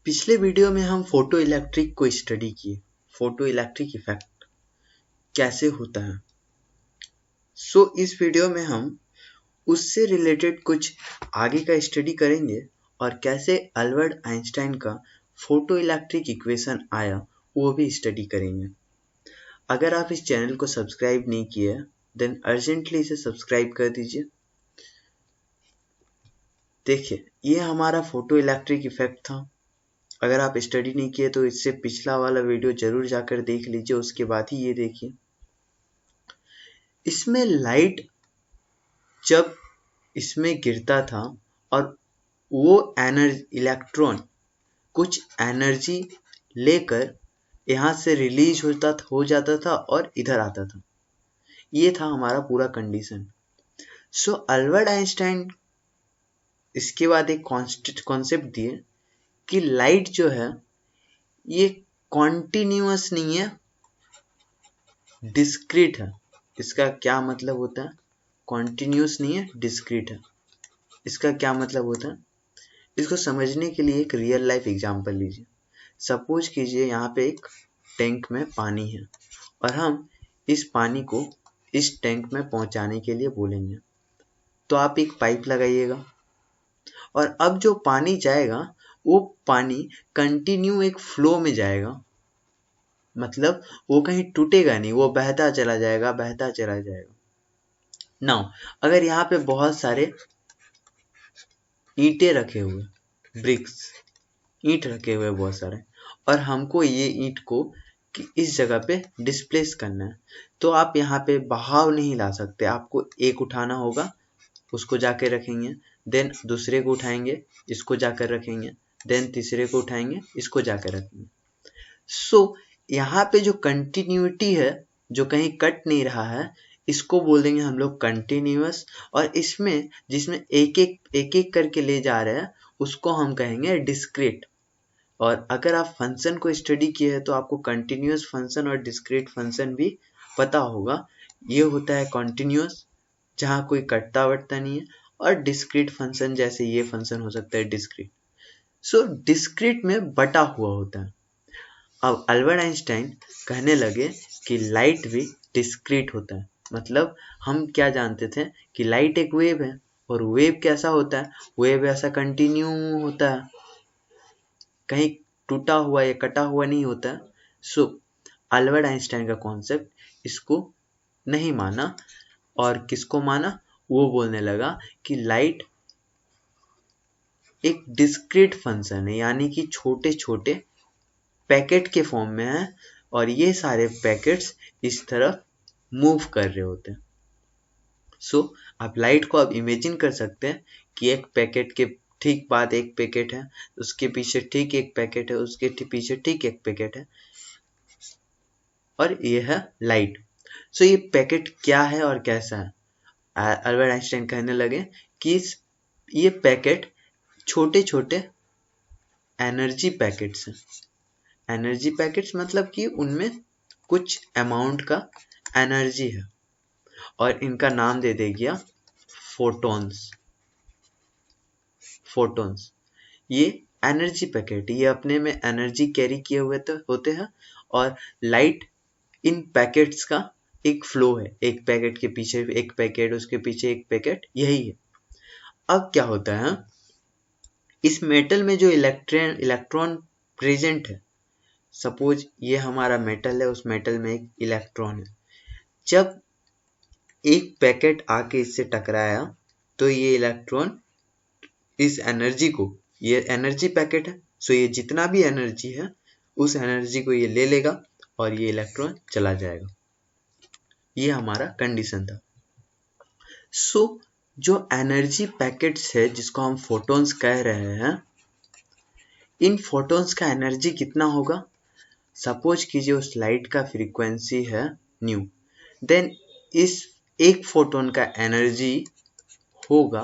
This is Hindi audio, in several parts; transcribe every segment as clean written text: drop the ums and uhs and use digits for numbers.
पिछले वीडियो में हम फोटो इलेक्ट्रिक को स्टडी किए। फोटो इलेक्ट्रिक इफेक्ट कैसे होता है। इस वीडियो में हम उससे रिलेटेड कुछ आगे का स्टडी करेंगे और कैसे अल्बर्ट आइंस्टाइन का फोटो इलेक्ट्रिक इक्वेशन आया वो भी स्टडी करेंगे। अगर आप इस चैनल को सब्सक्राइब नहीं किए देन अर्जेंटली इसे सब्सक्राइब कर दीजिए। देखिए, ये हमारा फोटो इलेक्ट्रिक इफेक्ट था। अगर आप स्टडी नहीं किए तो इससे पिछला वाला वीडियो जरूर जाकर देख लीजिए, उसके बाद ही ये देखिए। इसमें लाइट जब इसमें गिरता था और वो इलेक्ट्रॉन कुछ एनर्जी लेकर यहाँ से रिलीज हो जाता था और इधर आता था। ये था हमारा पूरा कंडीशन। अल्बर्ट आइंस्टाइन इसके बाद एक कॉन्सेप्ट दिए कि लाइट जो है ये कॉन्टिन्यूअस नहीं है, डिस्क्रीट है। इसका क्या मतलब होता है? कॉन्टिन्यूअस नहीं है, डिस्क्रीट है। इसका क्या मतलब होता है? इसको समझने के लिए एक रियल लाइफ एग्जांपल लीजिए। सपोज कीजिए यहाँ पे एक टैंक में पानी है और हम इस पानी को इस टैंक में पहुंचाने के लिए बोलेंगे। तो आप एक पाइप लगाइएगा और अब जो पानी जाएगा वो पानी कंटिन्यू एक फ्लो में जाएगा, मतलब वो कहीं टूटेगा नहीं, वो बहता चला जाएगा, बहता चला जाएगा। नाउ अगर यहाँ पे बहुत सारे ईंटें रखे हुए, ब्रिक्स, ईंट रखे हुए बहुत सारे, और हमको ये ईंट को कि इस जगह पे डिस्प्लेस करना है, तो आप यहाँ पे बहाव नहीं ला सकते। आपको एक उठाना होगा, उसको जाके रखेंगे, देन दूसरे को उठाएंगे, इसको जाकर रखेंगे, देन तीसरे को उठाएंगे, इसको जाकर रखेंगे। यहाँ पे जो कंटिन्यूटी है, जो कहीं कट नहीं रहा है, इसको बोल देंगे हम लोग कंटिन्यूअस। और इसमें जिसमें एक एक करके ले जा रहे हैं उसको हम कहेंगे डिस्क्रीट। और अगर आप फंक्शन को स्टडी किए हैं तो आपको कंटिन्यूअस फंक्शन और डिस्क्रीट फंक्शन भी पता होगा। ये होता है कंटिन्यूअस, जहाँ कोई कटता वटता नहीं है, और डिस्क्रीट फंक्शन जैसे ये फंक्शन हो सकता है डिस्क्रीट। डिस्क्रीट में बटा हुआ होता है। अब अल्बर्ट आइंस्टाइन कहने लगे कि लाइट भी डिस्क्रीट होता है। मतलब हम क्या जानते थे कि लाइट एक वेव है, और वेव कैसा होता है? वेव ऐसा कंटिन्यू होता है, कहीं टूटा हुआ या कटा हुआ नहीं होता है। अल्बर्ट आइंस्टाइन का कॉन्सेप्ट इसको नहीं माना, और किसको माना? वो बोलने लगा कि लाइट एक डिस्क्रीट फंक्शन है, यानी कि छोटे छोटे पैकेट के फॉर्म में है, और ये सारे पैकेट्स इस तरफ मूव कर रहे होते हैं। आप लाइट को अब इमेजिन कर सकते हैं कि एक पैकेट के ठीक बाद एक पैकेट है, उसके पीछे ठीक एक पैकेट है, उसके पीछे ठीक एक पैकेट है, और ये है लाइट। ये पैकेट क्या है और कैसा है? अल्बर्ट आइंस्टाइन कहने लगे कि ये पैकेट छोटे छोटे एनर्जी पैकेट्स हैं। एनर्जी पैकेट्स मतलब कि उनमें कुछ अमाउंट का एनर्जी है, और इनका नाम दे दिया फोटॉन्स। फोटॉन्स ये एनर्जी पैकेट, ये अपने में एनर्जी कैरी किए हुए तो होते हैं, और लाइट इन पैकेट्स का एक फ्लो है, एक पैकेट के पीछे एक पैकेट, उसके पीछे एक पैकेट, यही है। अब क्या होता है, इस मेटल में जो इलेक्ट्रॉन प्रेजेंट है, सपोज ये हमारा मेटल है, उस मेटल में एक इलेक्ट्रॉन है। जब एक पैकेट आके इससे टकराया तो ये इलेक्ट्रॉन इस एनर्जी को, ये एनर्जी पैकेट है, ये जितना भी एनर्जी है उस एनर्जी को ये ले लेगा और ये इलेक्ट्रॉन चला जाएगा। ये हमारा कंडीशन था। जो एनर्जी पैकेट्स है जिसको हम फोटॉन्स कह रहे हैं, इन फोटॉन्स का एनर्जी कितना होगा? सपोज कीजिए उस लाइट का फ्रीक्वेंसी है न्यू, देन इस एक फोटोन का एनर्जी होगा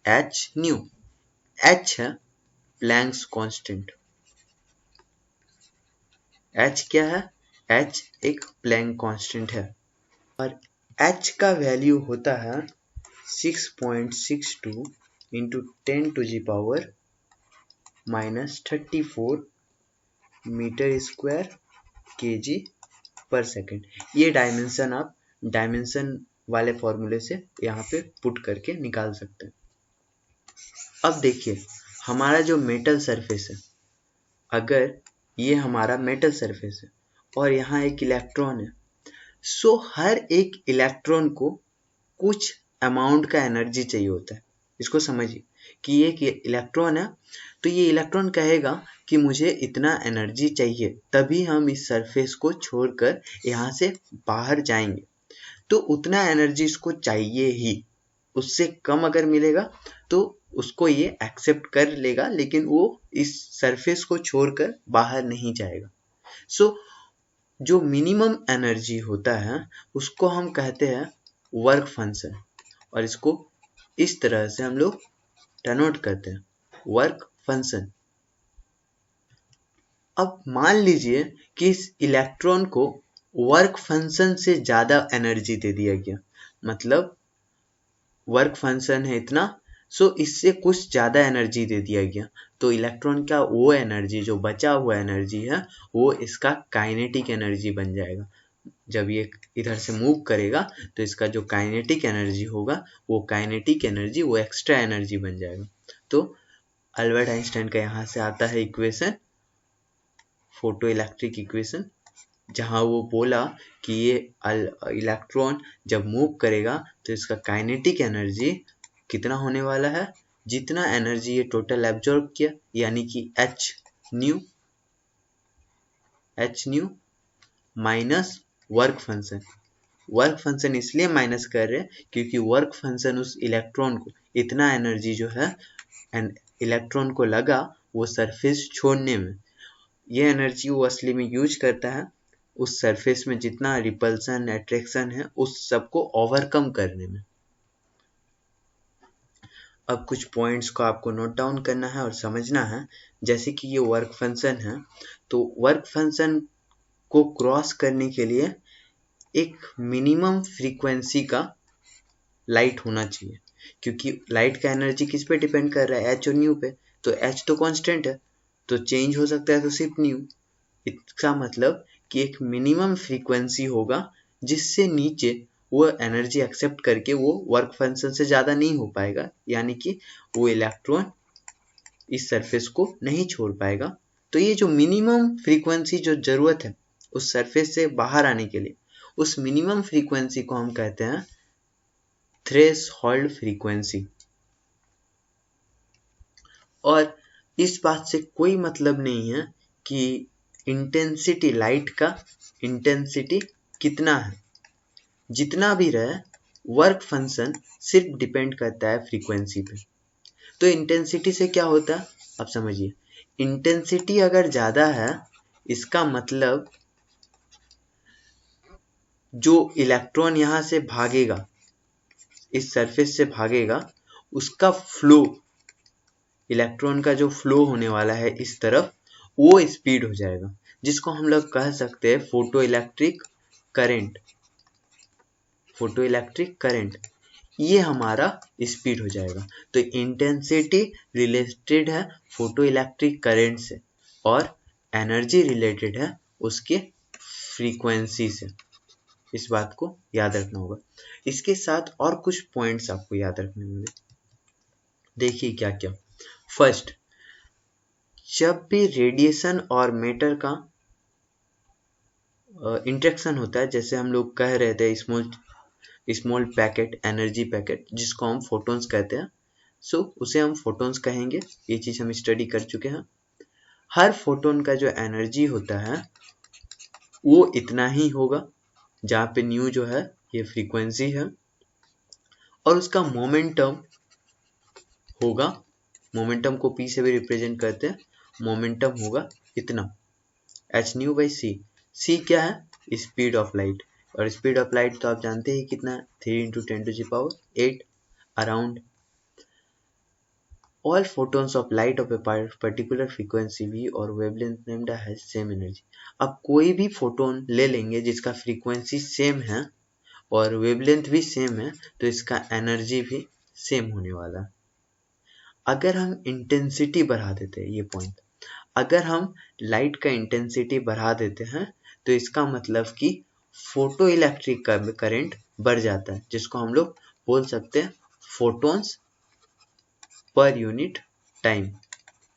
h न्यू। h है प्लैंक्स कांस्टेंट। h क्या है? h एक प्लैंक कांस्टेंट है, और h का वैल्यू होता है 6.62 × 10⁻⁻⁴ माइनस 34 मीटर स्क्वायर kg पर सेकेंड। ये डायमेंशन आप डायमेंशन वाले फॉर्मूले से यहाँ पे पुट करके निकाल सकते हैं। अब देखिए हमारा जो मेटल सरफेस है, अगर ये हमारा मेटल सरफेस है और यहाँ एक इलेक्ट्रॉन है, सो हर एक इलेक्ट्रॉन को कुछ अमाउंट का एनर्जी चाहिए होता है। इसको समझिए कि ये एक इलेक्ट्रॉन है, तो ये इलेक्ट्रॉन कहेगा कि मुझे इतना एनर्जी चाहिए, तभी हम इस सरफेस को छोड़कर यहाँ से बाहर जाएंगे। तो उतना एनर्जी इसको चाहिए ही, उससे कम अगर मिलेगा तो उसको ये एक्सेप्ट कर लेगा, लेकिन वो इस सरफेस को छोड़कर बाहर नहीं जाएगा। सो जो मिनिमम एनर्जी होता है उसको हम कहते हैं वर्क फंक्शन, और इसको इस तरह से हम लोग डिनोट करते हैं, वर्क फंक्शन। अब मान लीजिए कि इस इलेक्ट्रॉन को वर्क फंक्शन से ज़्यादा एनर्जी दे दिया गया, मतलब वर्क फंक्शन है इतना, सो इससे कुछ ज़्यादा एनर्जी दे दिया गया, तो इलेक्ट्रॉन का वो एनर्जी जो बचा हुआ एनर्जी है वो इसका काइनेटिक एनर्जी बन जाएगा। जब ये इधर से मूव करेगा तो इसका जो काइनेटिक एनर्जी होगा वो काइनेटिक एनर्जी वो एक्स्ट्रा एनर्जी बन जाएगा। तो अल्बर्ट आइंस्टाइन का यहाँ से आता है इक्वेशन, फोटो इलेक्ट्रिक इक्वेशन, जहाँ वो बोला कि ये इलेक्ट्रॉन जब मूव करेगा तो इसका काइनेटिक एनर्जी कितना होने वाला है, जितना एनर्जी ये टोटल एब्जॉर्ब किया, यानी कि H new minus work function. Work function इसलिए माइनस कर रहे हैं क्योंकि वर्क फंक्शन उस इलेक्ट्रॉन को इतना एनर्जी जो है इलेक्ट्रॉन को लगा वो सरफेस छोड़ने में, ये एनर्जी वो असली में यूज करता है उस सरफेस में जितना रिपल्सन अट्रैक्शन है उस सबको ओवरकम करने में। अब कुछ पॉइंट्स को आपको नोट डाउन करना है और समझना है, जैसे कि ये वर्क फंक्शन है, तो वर्क फंक्शन को क्रॉस करने के लिए एक मिनिमम फ्रीक्वेंसी का लाइट होना चाहिए, क्योंकि लाइट का एनर्जी किस पे डिपेंड कर रहा है, एच और न्यू पे। तो एच तो कांस्टेंट है, तो चेंज हो सकता है तो सिर्फ न्यू। इसका मतलब कि एक मिनिमम फ्रीक्वेंसी होगा जिससे नीचे वो एनर्जी एक्सेप्ट करके वो वर्क फंक्शन से ज़्यादा नहीं हो पाएगा, यानी कि वो इलेक्ट्रॉन इस सरफेस को नहीं छोड़ पाएगा। तो ये जो मिनिमम फ्रीक्वेंसी जो ज़रूरत है उस सरफेस से बाहर आने के लिए, उस मिनिमम फ्रीक्वेंसी को हम कहते हैं थ्रेशोल्ड फ्रीक्वेंसी। और इस बात से कोई मतलब नहीं है कि इंटेंसिटी, लाइट का इंटेंसिटी कितना है, जितना भी रहे वर्क फंक्शन सिर्फ डिपेंड करता है फ्रीक्वेंसी पे। तो इंटेंसिटी से क्या होता है आप समझिए, इंटेंसिटी अगर ज़्यादा है इसका मतलब जो इलेक्ट्रॉन यहाँ से भागेगा, इस सरफेस से भागेगा, उसका फ्लो, इलेक्ट्रॉन का जो फ्लो होने वाला है इस तरफ, वो स्पीड हो जाएगा, जिसको हम लोग कह सकते हैं photo electric current. Photo electric current ये हमारा स्पीड हो जाएगा। तो इंटेंसिटी रिलेटेड है फोटो इलेक्ट्रिक करंट से और एनर्जी रिलेटेड है उसके फ्रीक्वेंसी से। इस बात को याद रखना होगा। इसके साथ और कुछ पॉइंट्स आपको याद रखने होंगे। देखिए क्या क्या। फर्स्ट, जब भी रेडिएशन और मैटर का इंटरेक्शन होता है, जैसे हम लोग कह रहे थे स्मॉल पैकेट, एनर्जी पैकेट, जिसको हम फोटॉन्स कहते हैं, सो उसे हम फोटॉन्स कहेंगे। ये चीज़ हम स्टडी कर चुके हैं। हर फोटोन का जो एनर्जी होता है वो इतना ही होगा, जहाँ पे न्यू जो है ये फ्रीक्वेंसी है, और उसका मोमेंटम होगा, मोमेंटम को पी से भी रिप्रेजेंट करते हैं, मोमेंटम होगा इतना, एच न्यू बाई सी। सी क्या है, स्पीड ऑफ लाइट, और स्पीड ऑफ लाइट तो आप जानते ही कितना है, 3 × 10⁸ around. All photons of light of a particular frequency v और wavelength lambda has same energy। अब कोई भी फोटोन ले लेंगे जिसका फ्रीक्वेंसी सेम है और वेवलेंथ भी सेम है, तो इसका एनर्जी भी सेम होने वाला है। अगर हम इंटेंसिटी बढ़ा देते हैं, ये पॉइंट, अगर हम लाइट का इंटेंसिटी बढ़ा देते हैं तो इसका मतलब कि फोटो इलेक्ट्रिक का करंट बढ़ जाता है, जिसको हम लोग बोल सकते हैं फोटॉन्स पर यूनिट टाइम।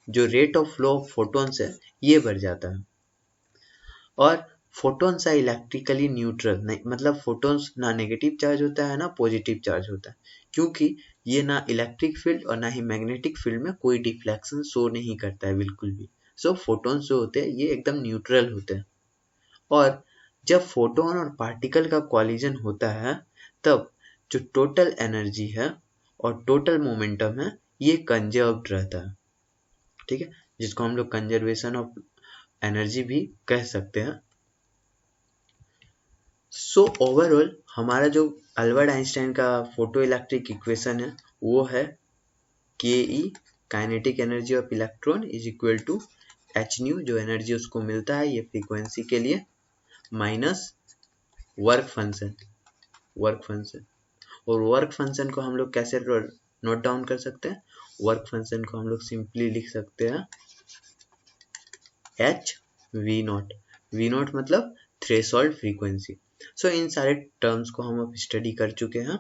जो rate of flow of photons है ये बढ़ जाता है। और फोटॉन्स आर इलेक्ट्रिकली न्यूट्रल, नहीं मतलब फोटॉन्स ना नेगेटिव चार्ज होता है ना पॉजिटिव चार्ज होता है, क्योंकि ये ना इलेक्ट्रिक फील्ड और ना ही मैग्नेटिक फील्ड में कोई डिफ्लेक्शन शो नहीं करता है बिल्कुल भी। सो फोटॉन्स जो होते हैं ये एकदम न्यूट्रल होते हैं। और जब फोटोन और पार्टिकल का कॉलिजन होता है तब जो टोटल एनर्जी है और टोटल मोमेंटम है ये कंजर्व्ड रहता है, ठीक है, जिसको हम लोग कंजर्वेशन ऑफ एनर्जी भी कह सकते हैं। सो ओवरऑल हमारा जो अल्बर्ट आइंस्टाइन का फोटो इलेक्ट्रिक इक्वेशन है वो है के E kinetic energy of electron is equal to H nu, जो एनर्जी उसको मिलता है ये फ्रीक्वेंसी के लिए, माइनस वर्क फंक्शन। और वर्क फंक्शन को हम लोग कैसे नोट डाउन कर सकते हैं? वर्क फंक्शन को हम लोग सिंपली लिख सकते हैं H V naught. V naught मतलब थ्रेशोल्ड फ्रीक्वेंसी। सो इन सारे टर्म्स को हम अब स्टडी कर चुके हैं।